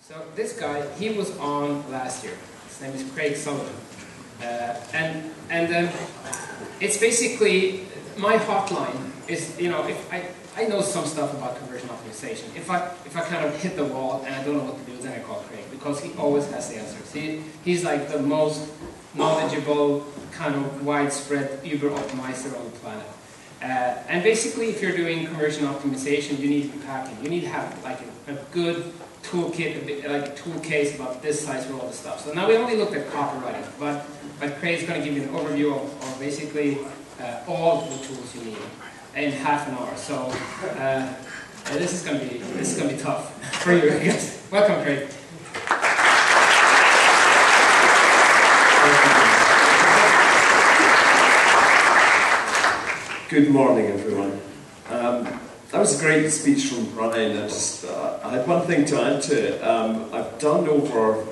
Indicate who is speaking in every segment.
Speaker 1: So this guy, he was on last year. His name is Craig Sullivan. It's basically, my hotline is, you know, if I know some stuff about conversion optimization. If I kind of hit the wall and I don't know what to do, then I call Craig, because he always has the answers. He's like the most knowledgeable, kind of widespread Uber optimizer on the planet. And basically, if you're doing conversion optimization, you need to be packing. You need to have like a good toolkit, like a tool case about this size for all the stuff. So now we only looked at copywriting, but Craig's going to give you an overview of basically all the tools you need in half an hour. So this is going to be tough for you, I guess. Welcome, Craig.
Speaker 2: Good morning, everyone. That was a great speech from Brian. I had one thing to add to it. I've done over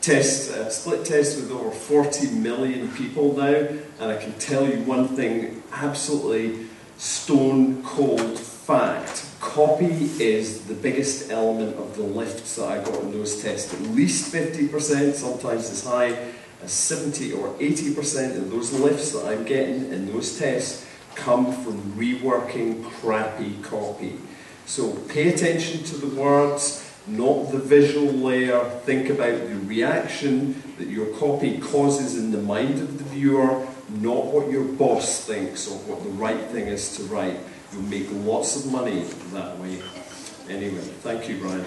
Speaker 2: split tests with over 40 million people now, and I can tell you one thing, absolutely stone cold fact. Copy is the biggest element of the lifts that I got in those tests. At least 50%, sometimes as high as 70 or 80% of those lifts that I'm getting in those tests come from reworking crappy copy. So pay attention to the words, not the visual layer. Think about the reaction that your copy causes in the mind of the viewer, not what your boss thinks or what the right thing is to write. You'll make lots of money that way. Anyway, thank you, Brian.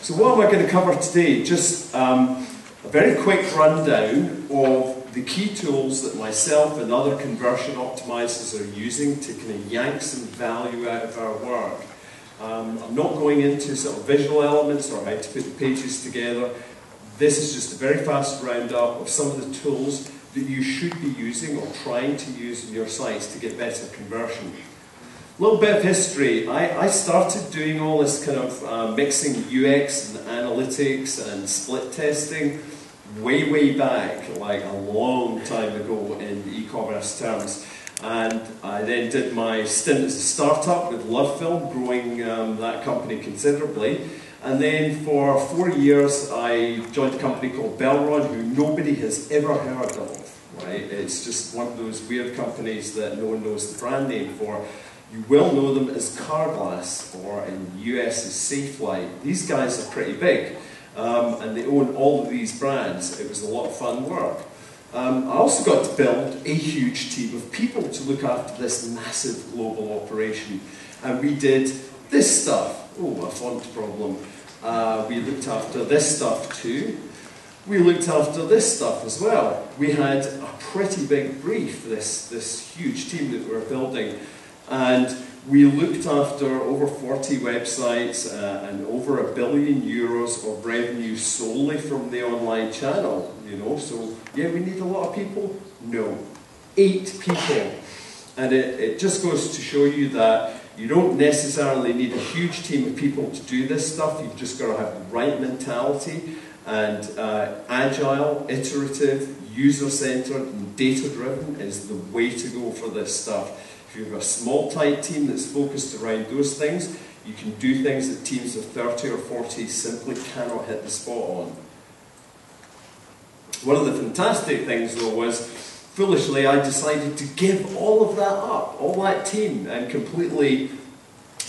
Speaker 2: So what am I going to cover today? Just a very quick rundown of the key tools that myself and other conversion optimizers are using to kind of yank some value out of our work. I'm not going into sort of visual elements or how to put the pages together. This is just a very fast roundup of some of the tools that you should be using or trying to use in your sites to get better conversion. A little bit of history. I started doing all this kind of mixing UX and analytics and split testing way back, like a long time ago in e-commerce terms. And I then did my stint as a startup with Love Film, growing that company considerably. And then for 4 years I joined a company called Belron, who nobody has ever heard of. Right? It's just one of those weird companies that no one knows the brand name for. You will know them as Carglass, or in the US as Safelite. These guys are pretty big. And they own all of these brands. It was a lot of fun work. I also got to build a huge team of people to look after this massive global operation. And we did this stuff. Oh, a font problem. We looked after this stuff too. We looked after this stuff as well. We had a pretty big brief, this huge team that we were building. And we looked after over 40 websites and over €1 billion of revenue solely from the online channel. You know, so yeah, we need a lot of people? No, 8 people. And it just goes to show you that you don't necessarily need a huge team of people to do this stuff. You've just got to have the right mentality, and agile, iterative, user-centered and data-driven is the way to go for this stuff. If you have a small, tight team that's focused around those things, you can do things that teams of 30 or 40 simply cannot hit the spot on. One of the fantastic things, though, was, foolishly, I decided to give all of that up, all that team, and completely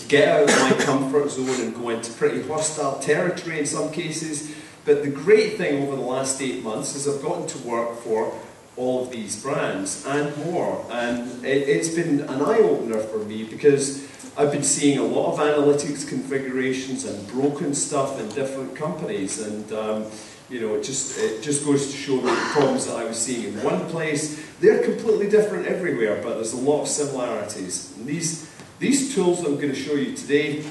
Speaker 2: get out of my comfort zone and go into pretty hostile territory in some cases. But the great thing over the last 8 months is I've gotten to work for all of these brands and more, and it's been an eye-opener for me, because I've been seeing a lot of analytics configurations and broken stuff in different companies, and you know, it just goes to show me the problems that I was seeing in one place. They're completely different everywhere, but there's a lot of similarities. And these tools that I'm going to show you today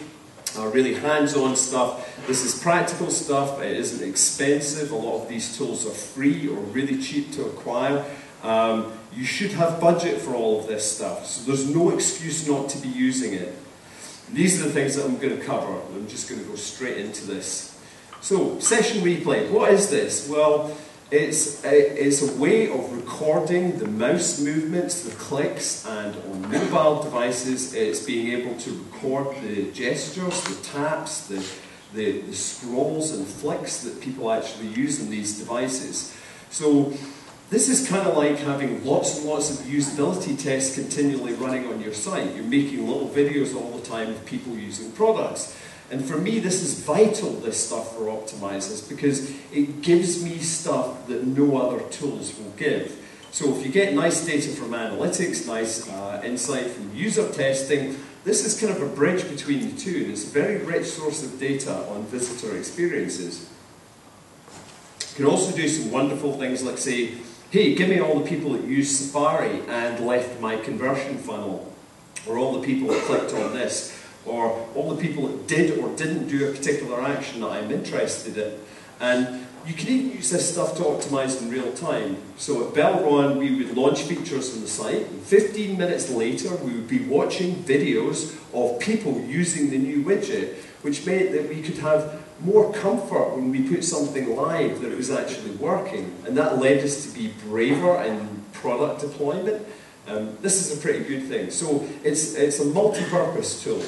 Speaker 2: are really hands-on stuff. This is practical stuff. It isn't expensive. A lot of these tools are free or really cheap to acquire. You should have budget for all of this stuff, so there's no excuse not to be using it. These are the things that I'm going to cover. I'm just going to go straight into this. So, session replay. What is this? Well, it's a way of recording the mouse movements, the clicks, and on mobile devices it's being able to record the gestures, the taps, the the scrolls and flicks that people actually use in these devices. So this is kind of like having lots and lots of usability tests continually running on your site. You're making little videos all the time of people using products. And for me, this is vital, this stuff for optimizers, because it gives me stuff that no other tools will give. So if you get nice data from analytics, nice insight from user testing, this is kind of a bridge between the two, and it's a very rich source of data on visitor experiences. You can also do some wonderful things like say, hey, give me all the people that used Safari and left my conversion funnel, or all the people that clicked on this, or all the people that did or didn't do a particular action that I'm interested in. And you can even use this stuff to optimize in real time. So at Belron, we would launch features on the site, and 15 minutes later, we would be watching videos of people using the new widget, which meant that we could have more comfort when we put something live that it was actually working. And that led us to be braver in product deployment. This is a pretty good thing. So it's a multi-purpose tool.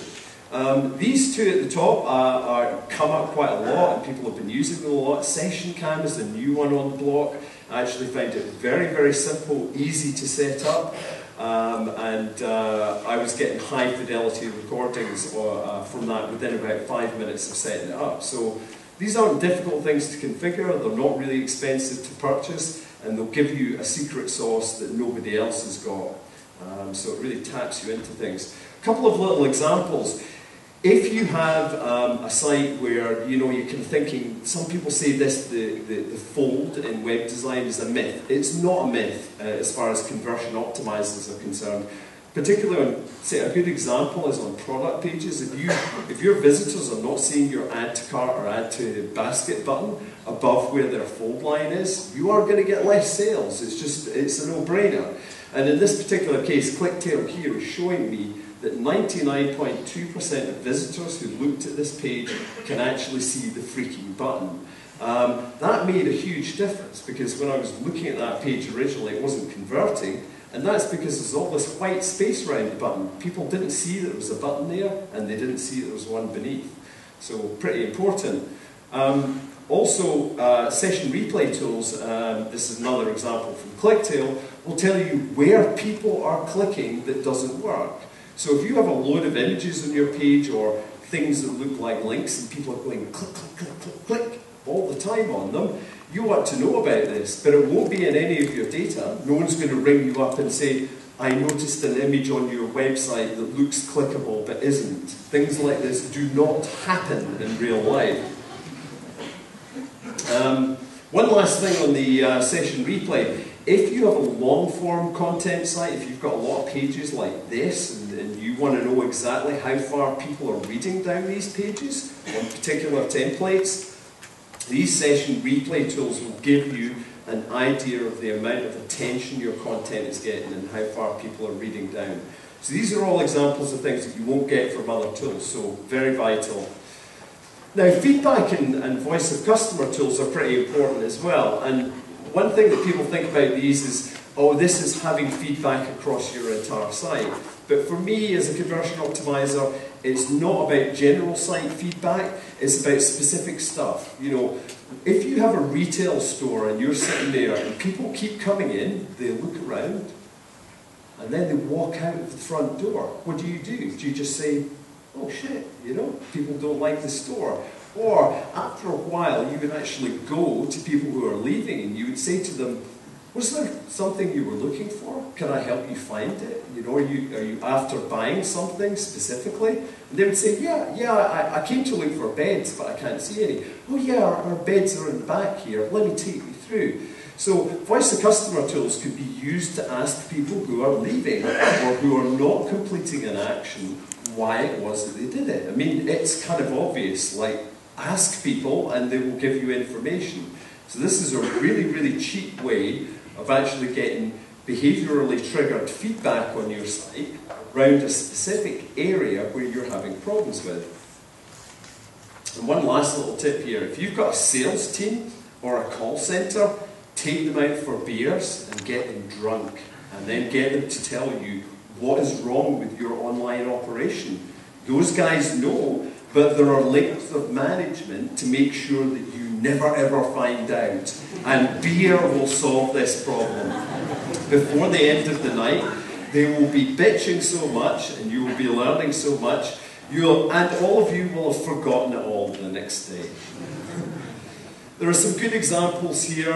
Speaker 2: These two at the top come up quite a lot, and people have been using them a lot. Session Cam is a new one on the block. I actually find it very, very simple, easy to set up, and I was getting high fidelity recordings from that within about 5 minutes of setting it up. So these aren't difficult things to configure, they're not really expensive to purchase, and they'll give you a secret sauce that nobody else has got. So it really taps you into things. A couple of little examples. If you have a site where you're kind of thinking, some people say this, the fold in web design is a myth. It's not a myth as far as conversion optimizers are concerned. Particularly on, say, a good example is on product pages. If your visitors are not seeing your add to cart or add to basket button above where their fold line is, you are going to get less sales. It's a no-brainer. And in this particular case, ClickTail here is showing me that 99.2% of visitors who looked at this page can actually see the freaking button. That made a huge difference, because when I was looking at that page originally, it wasn't converting, and that's because there's all this white space around the button. People didn't see that there was a button there, and they didn't see that there was one beneath. So pretty important. Also, session replay tools, this is another example from ClickTail, will tell you where people are clicking that doesn't work. So if you have a load of images on your page or things that look like links and people are going click, click, click, click, click all the time on them, you want to know about this, but it won't be in any of your data. No one's going to ring you up and say, I noticed an image on your website that looks clickable but isn't. Things like this do not happen in real life. One last thing on the session replay. If you have a long-form content site, if you've got a lot of pages like this, and you want to know exactly how far people are reading down these pages on particular templates, these session replay tools will give you an idea of the amount of attention your content is getting and how far people are reading down. So these are all examples of things that you won't get from other tools, so very vital. Now, feedback and voice of customer tools are pretty important as well. And one thing that people think about these is, oh, this is having feedback across your entire site. But for me, as a conversion optimizer, it's not about general site feedback, it's about specific stuff. If you have a retail store and you're sitting there and people keep coming in, they look around, and then they walk out of the front door, what do? Do you just say, oh shit, people don't like the store? Or after a while, you would actually go to people who are leaving and you would say to them, was there something you were looking for? Can I help you find it? Are you after buying something specifically? And they would say, yeah, I came to look for beds, but I can't see any. Oh yeah, our beds are in the back here. Let me take you through. So voice of customer tools could be used to ask people who are leaving or who are not completing an action why it was that they did it. I mean, it's kind of obvious, like ask people and they will give you information. So this is a really, really cheap way of actually getting behaviourally triggered feedback on your site around a specific area where you're having problems with. And one last little tip here, if you've got a sales team or a call centre, take them out for beers and get them drunk, and then get them to tell you what is wrong with your online operation. Those guys know but there are layers of management to make sure that you never ever find out. And beer will solve this problem. Before the end of the night, they will be bitching so much, and you will be learning so much, and all of you will have forgotten it all the next day. There are some good examples here.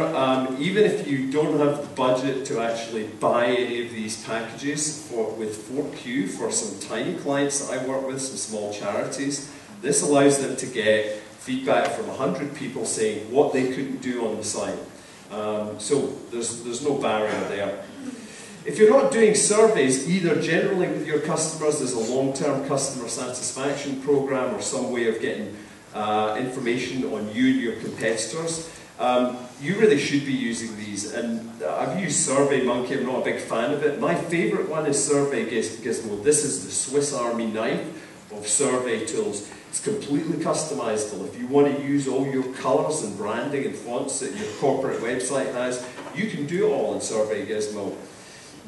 Speaker 2: Even if you don't have the budget to actually buy any of these packages with 4Q for some tiny clients that I work with, some small charities, this allows them to get feedback from 100 people saying what they couldn't do on the site. So there's no barrier there. If you're not doing surveys, either generally with your customers, there's a long-term customer satisfaction program or some way of getting information on you and your competitors, you really should be using these. And I've used SurveyMonkey, I'm not a big fan of it. My favourite one is Survey Gizmo. This is the Swiss Army knife of survey tools. It's completely customizable. If you want to use all your colours and branding and fonts that your corporate website has, you can do it all in Survey Gizmo.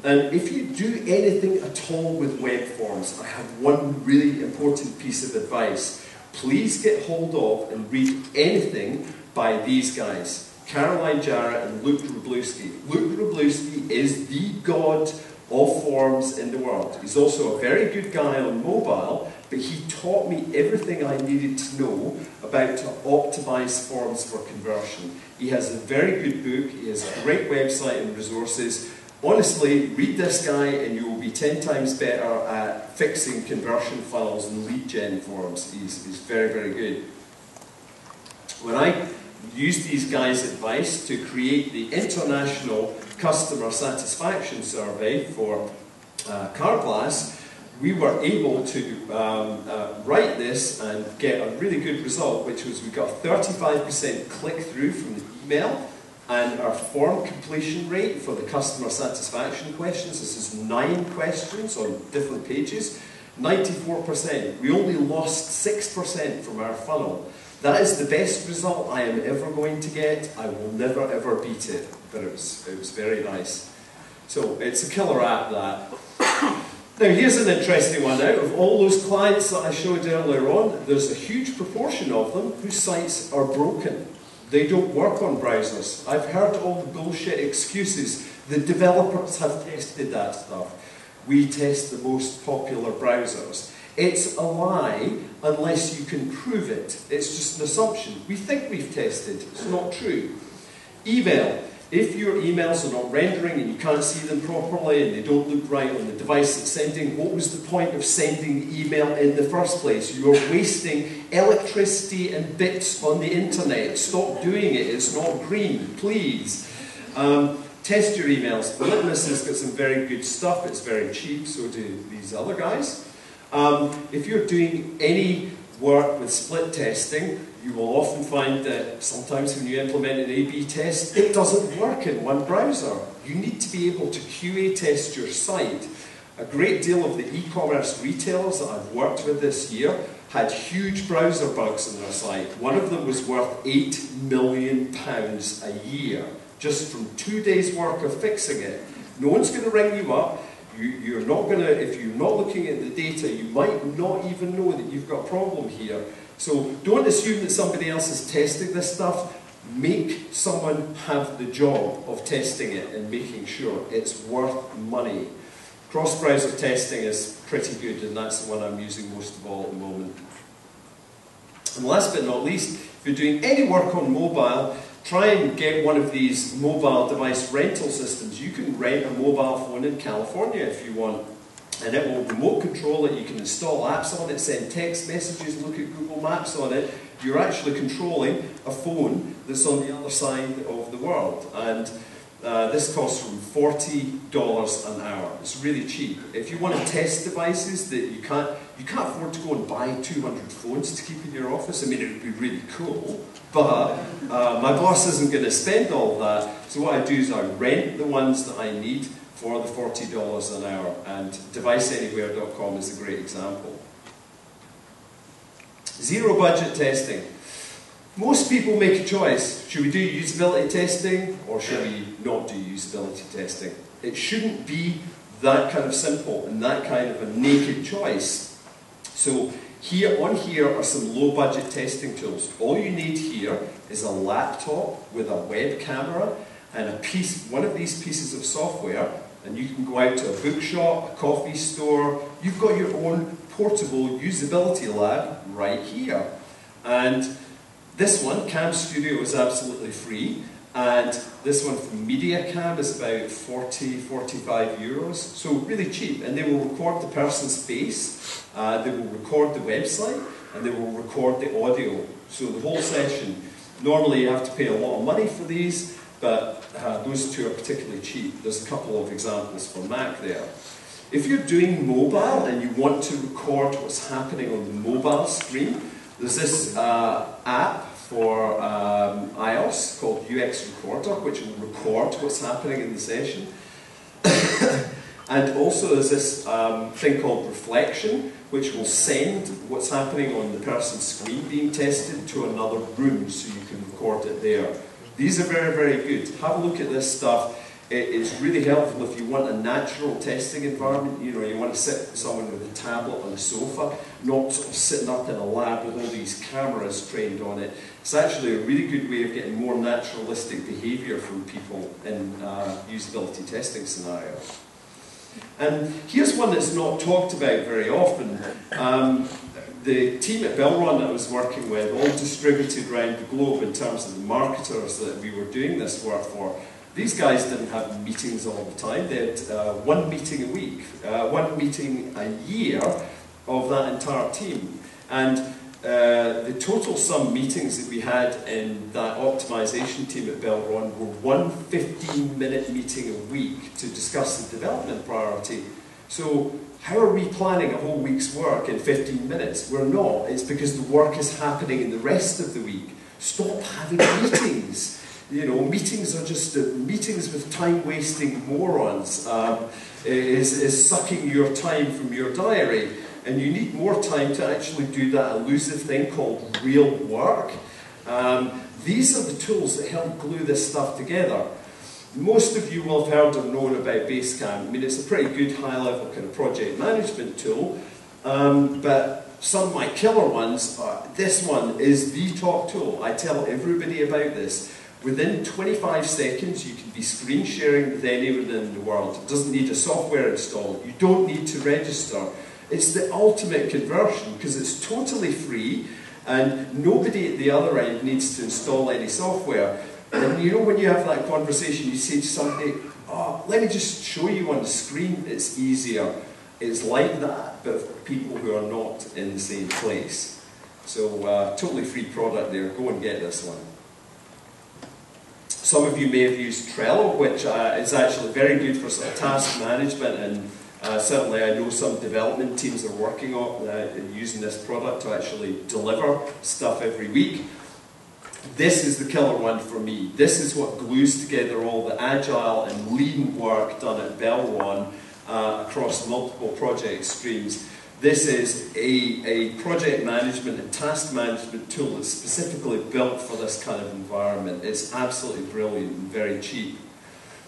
Speaker 2: And if you do anything at all with web forms, I have one really important piece of advice. Please get hold of and read anything by these guys, Caroline Jarrett and Luke Wroblewski. Luke Wroblewski is the god of forms in the world. He's also a very good guy on mobile, but he taught me everything I needed to know about to optimize forms for conversion. He has a very good book, he has a great website and resources. Honestly, read this guy and you will be 10 times better at fixing conversion funnels and lead gen forms. He's very, very good. When I used these guys' advice to create the International Customer Satisfaction Survey for Carglass, we were able to write this and get a really good result, which was we got 35% click-through from the email, and our form completion rate for the customer satisfaction questions, this is 9 questions on different pages, 94%. We only lost 6% from our funnel. That is the best result I am ever going to get. I will never ever beat it, but it was very nice. So it's a killer app, that. Now here's an interesting one. Out of all those clients that I showed earlier on, there's a huge proportion of them whose sites are broken. They don't work on browsers. I've heard all the bullshit excuses. The developers have tested that stuff. We test the most popular browsers. It's a lie unless you can prove it. It's just an assumption. We think we've tested. It's not true. Email. If your emails are not rendering and you can't see them properly and they don't look right on the device that's sending, what was the point of sending the email in the first place? You're wasting electricity and bits on the internet. Stop doing it. It's not green, please. Test your emails. The Litmus has got some very good stuff. It's very cheap, so do these other guys. If you're doing any work with split testing, you will often find that sometimes when you implement an A/B test, it doesn't work in one browser. You need to be able to QA test your site. A great deal of the e-commerce retailers that I've worked with this year had huge browser bugs on their site. One of them was worth £8 million a year, just from 2 days' work of fixing it. No one's going to ring you up. You're not going to, if you're not looking at the data, you might not even know that you've got a problem here. So don't assume that somebody else is testing this stuff. Make someone have the job of testing it and making sure it's worth money. Cross-browser testing is pretty good, and that's the one I'm using most of all at the moment. And last but not least, if you're doing any work on mobile, try and get one of these mobile device rental systems. You can rent a mobile phone in California if you want, and it will remote control it. You can install apps on it, send text messages, look at Google Maps on it. You're actually controlling a phone that's on the other side of the world. And this costs from $40 an hour. It's really cheap. If you want to test devices that you can't afford to go and buy 200 phones to keep in your office. I mean, it would be really cool, but my boss isn't going to spend all of that. So what I do is I rent the ones that I need for the $40 an hour, and deviceanywhere.com is a great example. Zero budget testing. Most people make a choice. Should we do usability testing or should we not do usability testing? It shouldn't be that kind of simple and that kind of a naked choice. So Here are some low-budget testing tools. All you need here is a laptop with a web camera and one of these pieces of software, and you can go out to a bookshop, a coffee store. You've got your own portable usability lab right here. And this one, Cam Studio, is absolutely free. And this one from MediaCam is about 45 euros, so really cheap. And they will record the person's face, they will record the website, and they will record the audio. So the whole session. Normally you have to pay a lot of money for these, but those two are particularly cheap. There's a couple of examples for Mac there. If you're doing mobile and you want to record what's happening on the mobile screen, there's this app for iOS called UX Recorder, which will record what's happening in the session. And also there's this thing called Reflection, which will send what's happening on the person's screen being tested to another room so you can record it there. These are very, very good. Have a look at this stuff. It's really helpful if you want a natural testing environment. You know, you want to sit with someone with a tablet on a sofa, not sort of sitting up in a lab with all these cameras trained on it. It's actually a really good way of getting more naturalistic behaviour from people in usability testing scenarios. And here's one that's not talked about very often. The team at Belron I was working with, all distributed around the globe in terms of the marketers that we were doing this work for. These guys didn't have meetings all the time. They had one meeting a week, one meeting a year of that entire team. And the total sum meetings that we had in that optimization team at Belron were one 15-minute meeting a week to discuss the development priority. So how are we planning a whole week's work in 15 minutes? We're not. It's because the work is happening in the rest of the week. Stop having meetings. You know, meetings are just meetings with time-wasting morons. Is sucking your time from your diary. And you need more time to actually do that elusive thing called real work. These are the tools that help glue this stuff together. Most of you will have heard or known about Basecamp. I mean, it's a pretty good high-level kind of project management tool, but some of my killer ones, this one is the top tool. I tell everybody about this. Within 25 seconds, you can be screen sharing with anyone in the world. It doesn't need a software installed. You don't need to register. It's the ultimate conversion because it's totally free and nobody at the other end needs to install any software. And you know, when you have that conversation, you say to somebody, oh, let me just show you on the screen, it's easier. It's like that, but for people who are not in the same place. So, totally free product there. Go and get this one. Some of you may have used Trello, which is actually very good for sort of task management, and certainly I know some development teams are working on using this product to actually deliver stuff every week. This is the killer one for me. This is what glues together all the agile and lean work done at Belron across multiple project streams. This is a project management and task management tool that's specifically built for this kind of environment. It's absolutely brilliant and very cheap.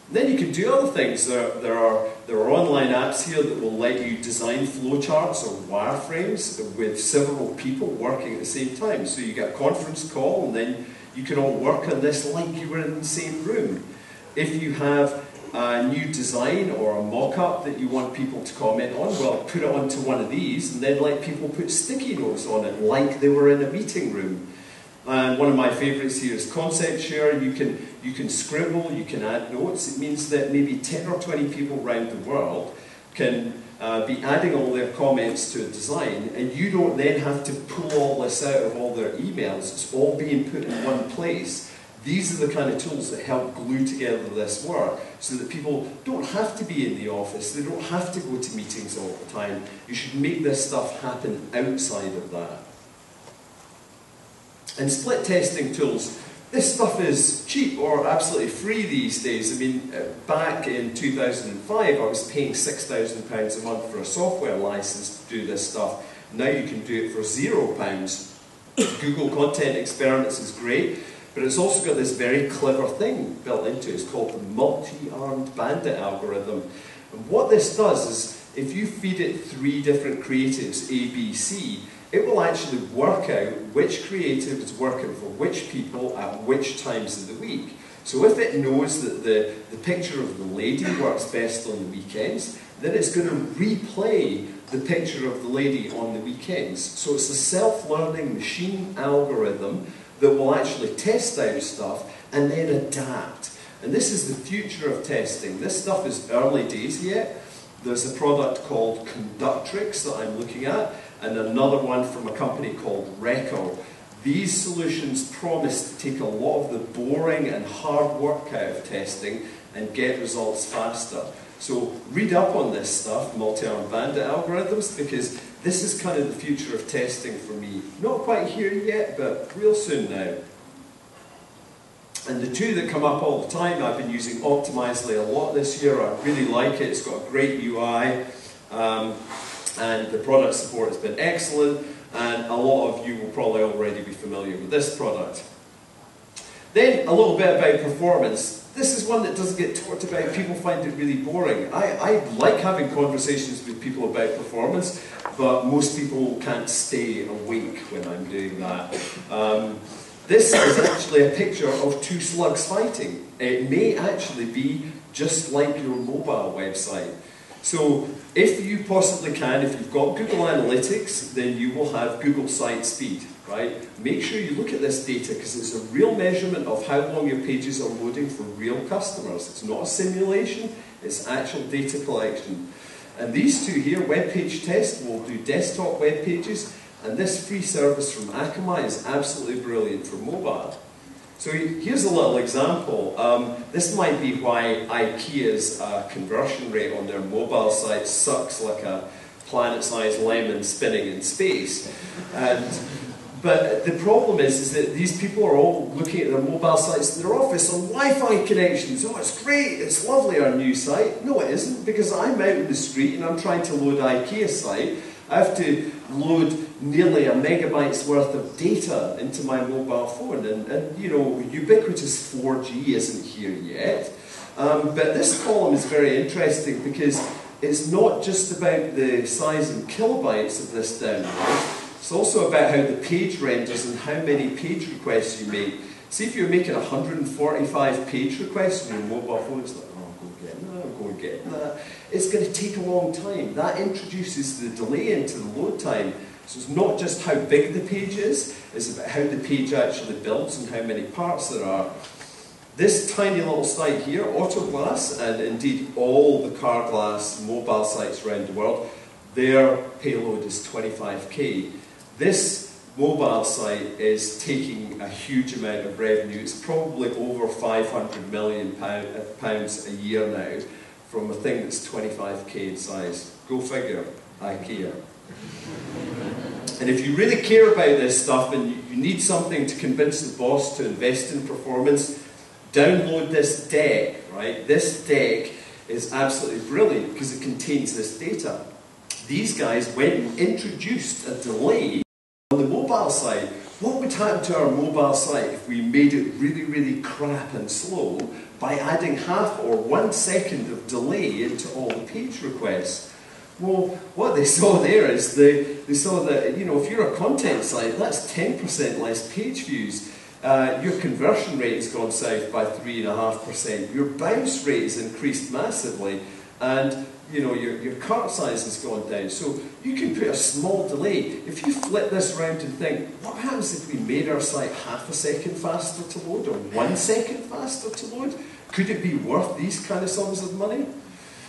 Speaker 2: And then you can do other things. There are online apps here that will let you design flowcharts or wireframes with several people working at the same time. So you get a conference call and then you can all work on this like you were in the same room. If you have a new design or a mock-up that you want people to comment on, well, put it onto one of these and then let people put sticky notes on it like they were in a meeting room. And one of my favourites here is concept share. You can scribble, you can add notes. It means that maybe 10 or 20 people around the world can be adding all their comments to a design, and you don't then have to pull all this out of all their emails. It's all being put in one place. These are the kind of tools that help glue together this work so that people don't have to be in the office, they don't have to go to meetings all the time. You should make this stuff happen outside of that. And split testing tools, this stuff is cheap or absolutely free these days. I mean, back in 2005, I was paying £6,000 a month for a software license to do this stuff. Now you can do it for £0. Google Content Experiments is great, but it's also got this very clever thing built into it. It's called the multi-armed bandit algorithm. And what this does is, if you feed it 3 different creatives, A, B, C, it will actually work out which creative is working for which people at which times of the week. So if it knows that the picture of the lady works best on the weekends, then it's going to replay the picture of the lady on the weekends. So it's a self-learning machine algorithm that will actually test out stuff and then adapt. And this is the future of testing. This stuff is early days yet. There's a product called Conductrix that I'm looking at, and another one from a company called Reco. These solutions promise to take a lot of the boring and hard work out of testing and get results faster. So read up on this stuff, multi-arm bandit algorithms, because this is kind of the future of testing for me. Not quite here yet, but real soon now. And the two that come up all the time, I've been using Optimizely a lot this year. I really like it. It's got a great UI, and the product support has been excellent. And a lot of you will probably already be familiar with this product. Then a little bit about performance. This is one that doesn't get talked about. People find it really boring. I like having conversations with people about performance, but most people can't stay awake when I'm doing that. This is actually a picture of two slugs fighting. It may actually be just like your mobile website. So if you possibly can, if you've got Google Analytics, then you will have Google Site Speed, right? Make sure you look at this data because it's a real measurement of how long your pages are loading for real customers. It's not a simulation, it's actual data collection. And these two here, Web Page Test, will do desktop web pages, and this free service from Akamai is absolutely brilliant for mobile. So here's a little example. This might be why IKEA's conversion rate on their mobile site sucks like a planet-sized lemon spinning in space. But the problem is that these people are all looking at their mobile sites in their office on Wi-Fi connections. Oh, it's great, it's lovely, our new site. No, it isn't, because I'm out in the street and I'm trying to load IKEA's site. I have to load nearly 1 megabyte's worth of data into my mobile phone, and you know, ubiquitous 4G isn't here yet. But this column is very interesting because it's not just about the size in kilobytes of this download, it's also about how the page renders and how many page requests you make. See, if you're making 145 page requests on your mobile phone, it's like, oh, go get that, go get that. It's going to take a long time. That introduces the delay into the load time. So it's not just how big the page is, it's about how the page actually builds and how many parts there are. This tiny little site here, Autoglass, and indeed all the car glass mobile sites around the world, their payload is 25k. This mobile site is taking a huge amount of revenue. It's probably over £500 million pounds a year now from a thing that's 25k in size. Go figure, IKEA. And if you really care about this stuff and you need something to convince the boss to invest in performance, download this deck, right? This deck is absolutely brilliant because it contains this data. These guys went and introduced a delay on the mobile side. What would happen to our mobile site if we made it really, really crap and slow by adding 1/2 or 1 second of delay into all the page requests? Well, what they saw there is they saw that, you know, if you're a content site, that's 10% less page views. Your conversion rate has gone south by 3.5%. Your bounce rate has increased massively, and you know your cart size has gone down. So you can put a small delay. If you flip this around and think, what happens if we made our site 1/2 second faster to load, or 1 second faster to load? Could it be worth these kind of sums of money?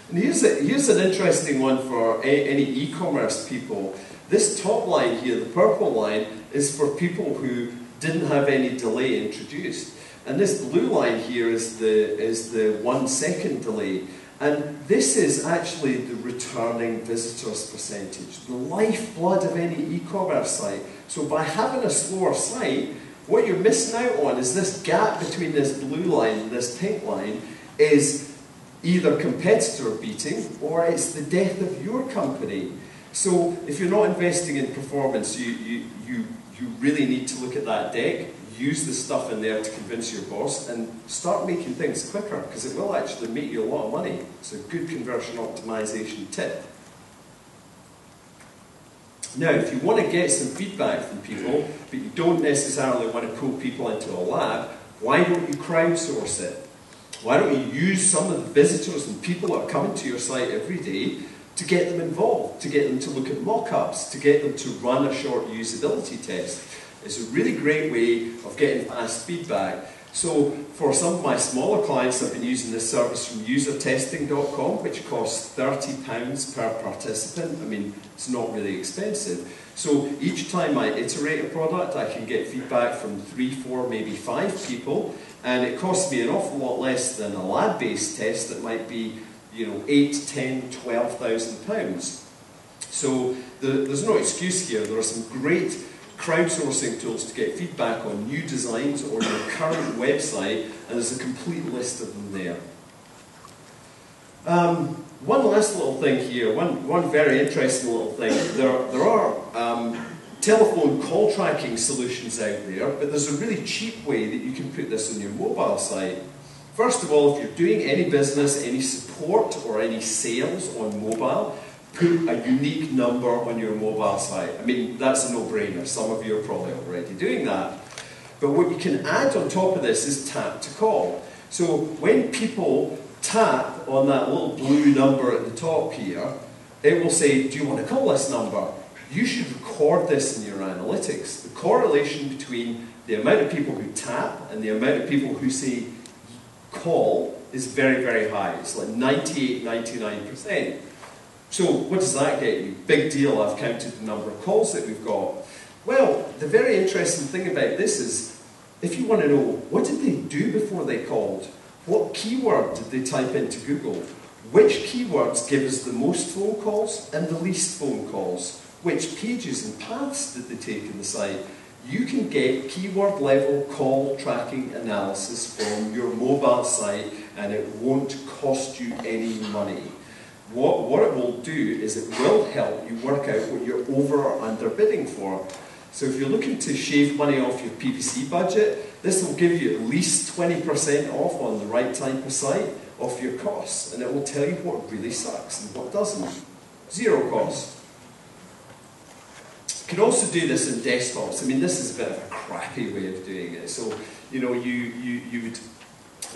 Speaker 2: And here's an interesting one for any e-commerce people. This top line here, the purple line, is for people who didn't have any delay introduced. And this blue line here is the 1 second delay. And this is actually the returning visitors percentage, the lifeblood of any e-commerce site. So by having a slower site, what you're missing out on is this gap between this blue line and this pink line is either competitor beating or it's the death of your company. So if you're not investing in performance, you really need to look at that deck, use the stuff in there to convince your boss, and start making things quicker, because it will actually make you a lot of money. It's a good conversion optimization tip. Now, if you want to get some feedback from people, but you don't necessarily want to pull people into a lab, why don't you crowdsource it? Why don't you use some of the visitors and people that are coming to your site every day to get them involved, to get them to look at mock-ups, to get them to run a short usability test? It's a really great way of getting fast feedback. So for some of my smaller clients, I've been using this service from usertesting.com, which costs £30 per participant. I mean, it's not really expensive. So each time I iterate a product, I can get feedback from 3, 4, maybe 5 people, and it costs me an awful lot less than a lab-based test that might be, you know, 8, 10, 12,000 pounds. So there's no excuse here. There are some great crowdsourcing tools to get feedback on new designs or your current website, and there's a complete list of them there. One last little thing here, one very interesting little thing. There are telephone call tracking solutions out there, but there's a really cheap way that you can put this on your mobile site. First of all, if you're doing any business, any support or any sales on mobile, put a unique number on your mobile site. I mean, that's a no-brainer. Some of you are probably already doing that. But what you can add on top of this is tap to call. So when people tap on that little blue number at the top here, it will say, do you want to call this number? You should record this in your analytics. The correlation between the amount of people who tap and the amount of people who say call is very, very high. It's like 98, 99%. So what does that get you? Big deal, I've counted the number of calls that we've got. Well, the very interesting thing about this is, if you want to know, what did they do before they called? What keyword did they type into Google? Which keywords give us the most phone calls and the least phone calls? Which pages and paths did they take in the site? You can get keyword level call tracking analysis from your mobile site, and it won't cost you any money. What it will do is it will help you work out what you're over or under bidding for. So if you're looking to shave money off your PPC budget, this will give you at least 20% off on the right type of site off your costs, and it will tell you what really sucks and what doesn't. Zero cost. You can also do this in desktops. I mean, this is a bit of a crappy way of doing it. So, you know, you would,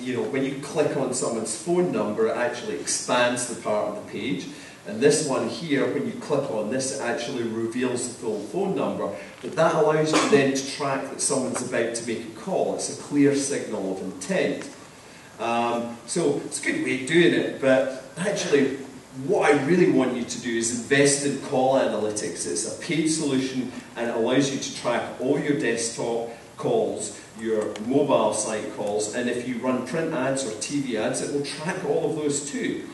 Speaker 2: you know, when you click on someone's phone number, it actually expands the part of the page. And this one here, when you click on this, it actually reveals the full phone number. But that allows you then to track that someone's about to make a call. It's a clear signal of intent. So it's a good way of doing it, but actually what I really want you to do is invest in call analytics. It's a paid solution, and it allows you to track all your desktop calls, your mobile site calls, and if you run print ads or TV ads, it will track all of those too.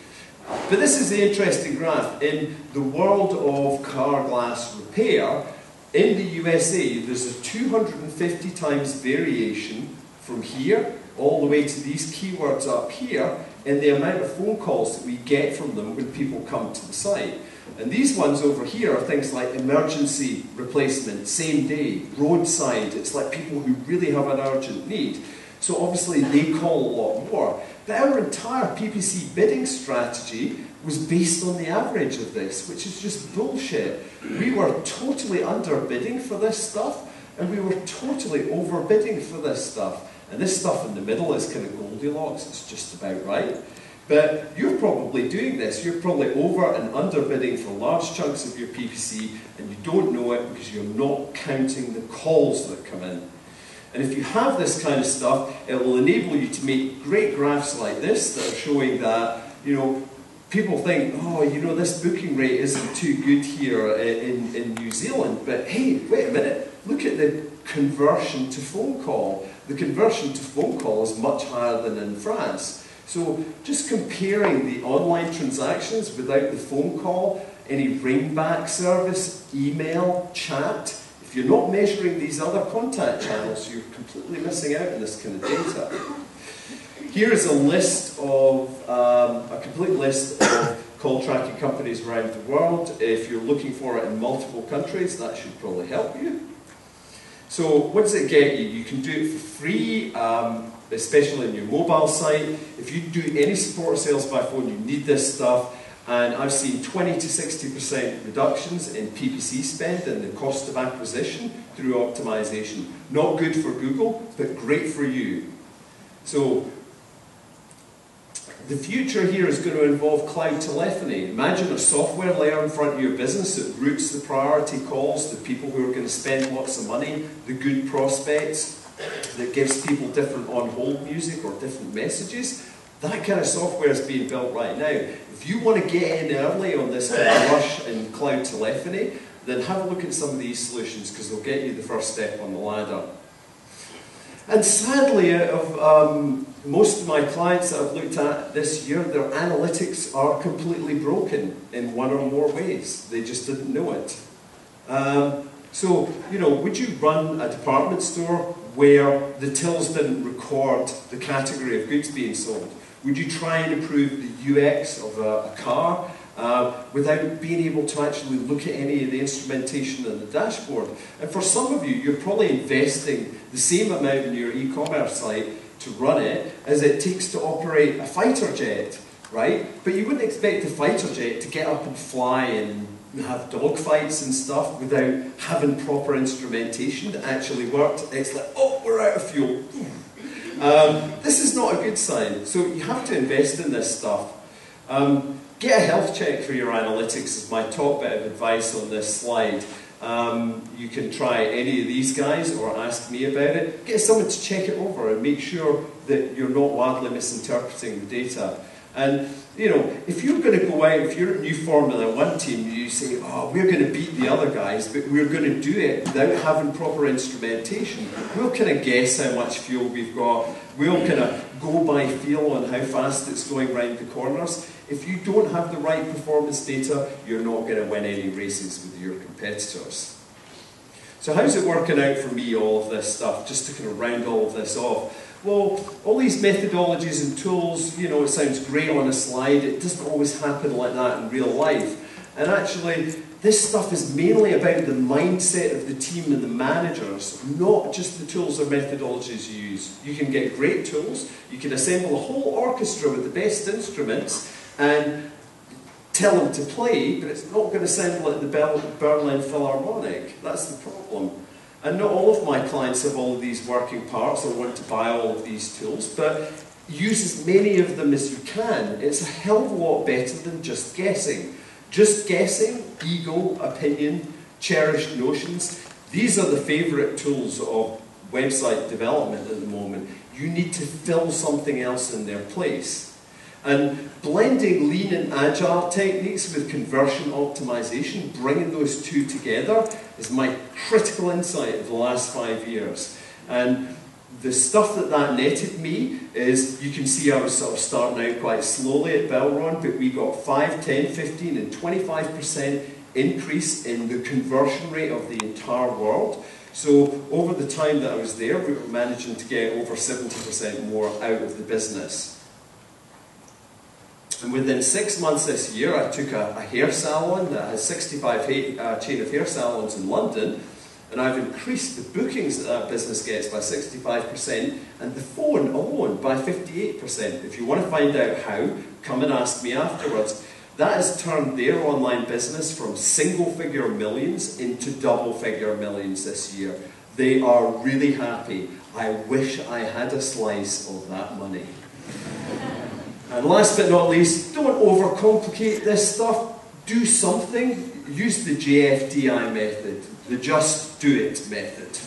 Speaker 2: But this is the interesting graph. In the world of car glass repair, in the USA, there's a 250 times variation from here all the way to these keywords up here in the amount of phone calls that we get from them when people come to the site. And these ones over here are things like emergency replacement, same day, roadside. It's like people who really have an urgent need. So obviously they call a lot more. But our entire PPC bidding strategy was based on the average of this, which is just bullshit. We were totally underbidding for this stuff, and we were totally overbidding for this stuff. And this stuff in the middle is kind of Goldilocks, it's just about right. But you're probably doing this. You're probably over and underbidding for large chunks of your PPC, and you don't know it because you're not counting the calls that come in. And if you have this kind of stuff, it will enable you to make great graphs like this that are showing that, you know, people think, oh, you know, this booking rate isn't too good here in New Zealand, but hey, wait a minute, look at the conversion to phone call. The conversion to phone call is much higher than in France. So just comparing the online transactions without the phone call, any ringback service, email, chat, if you're not measuring these other contact channels, you're completely missing out on this kind of data. Here is a list of, a complete list of call tracking companies around the world. If you're looking for it in multiple countries, that should probably help you. So what does it get you? You can do it for free, especially on your mobile site. If you do any support sales by phone, you need this stuff. And I've seen 20 to 60% reductions in PPC spend and the cost of acquisition through optimization. Not good for Google, but great for you. So the future here is going to involve cloud telephony. Imagine a software layer in front of your business that routes the priority calls, the people who are going to spend lots of money, the good prospects, that gives people different on-hold music or different messages. That kind of software is being built right now. If you want to get in early on this rush in cloud telephony, then have a look at some of these solutions, because they'll get you the first step on the ladder. And sadly, out of most of my clients that I've looked at this year, their analytics are completely broken in one or more ways. They just didn't know it. So, you know, would you run a department store where the tills didn't record the category of goods being sold? Would you try and improve the UX of a car without being able to actually look at any of the instrumentation on the dashboard? And for some of you, you're probably investing the same amount in your e-commerce site to run it as it takes to operate a fighter jet, right? But you wouldn't expect a fighter jet to get up and fly and have dogfights and stuff without having proper instrumentation that actually worked. It's like, oh, we're out of fuel. This is not a good sign. So you have to invest in this stuff. Get a health check for your analytics is my top bit of advice on this slide. You can try any of these guys or ask me about it. Get someone to check it over and make sure that you're not wildly misinterpreting the data. And, you know, if you're going to go out, if you're a new Formula 1 team, you say, oh, we're going to beat the other guys, but we're going to do it without having proper instrumentation. We'll kind of guess how much fuel we've got. We'll kind of go by feel on how fast it's going round the corners. If you don't have the right performance data, you're not going to win any races with your competitors. So how's it working out for me, all of this stuff, just to kind of round all of this off? Well, all these methodologies and tools, you know, it sounds great on a slide. It doesn't always happen like that in real life. And actually, this stuff is mainly about the mindset of the team and the managers, not just the tools or methodologies you use. You can get great tools, you can assemble a whole orchestra with the best instruments and tell them to play, but it's not going to sound like the Berlin Philharmonic. That's the problem. And not all of my clients have all of these working parts or want to buy all of these tools, but use as many of them as you can. It's a hell of a lot better than just guessing. Just guessing, ego, opinion, cherished notions, these are the favourite tools of website development at the moment. You need to fill something else in their place. And blending lean and agile techniques with conversion optimization, bringing those two together, is my critical insight of the last 5 years. And the stuff that netted me is, you can see I was sort of starting out quite slowly at Belron, but we got 5, 10, 15 and 25% increase in the conversion rate of the entire world. So over the time that I was there, we were managing to get over 70% more out of the business. And within 6 months this year, I took a hair salon that has 65 chain of hair salons in London, and I've increased the bookings that business gets by 65%, and the phone alone by 58%. If you want to find out how, come and ask me afterwards. That has turned their online business from single-figure millions into double-figure millions this year. They are really happy. I wish I had a slice of that money. And last but not least, don't overcomplicate this stuff. Do something. Use the JFDI method, the just do it method.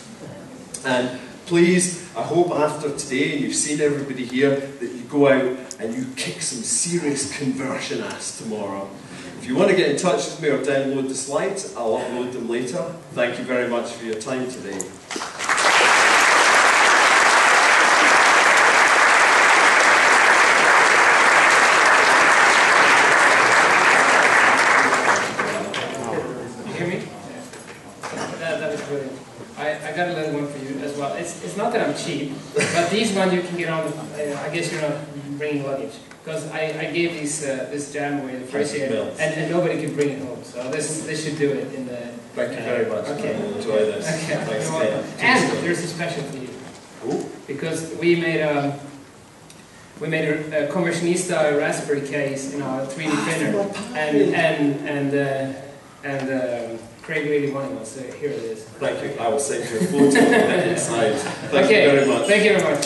Speaker 2: And please, I hope after today, and you've seen everybody here, that you go out and you kick some serious conversion ass tomorrow. If you want to get in touch with me or download the slides, I'll upload them later. Thank you very much for your time today.
Speaker 1: I got a little one for you as well. It's not that I'm cheap, but these ones you can get on the, I guess you're not bringing luggage. Because I gave this jam away the first year, and nobody can bring it home. So this should do it in the...
Speaker 2: Thank you very much.
Speaker 1: Okay.
Speaker 2: We'll enjoy this.
Speaker 1: Okay.
Speaker 2: Thanks again.
Speaker 1: And there's a special for you.
Speaker 2: Ooh.
Speaker 1: Because we made we made a Conversionista raspberry case in our 3D printer, and Craig really wanted one, so here it is.
Speaker 2: Thank you. I will send you a photo of it inside. Thank you very much.
Speaker 1: Thank you very much.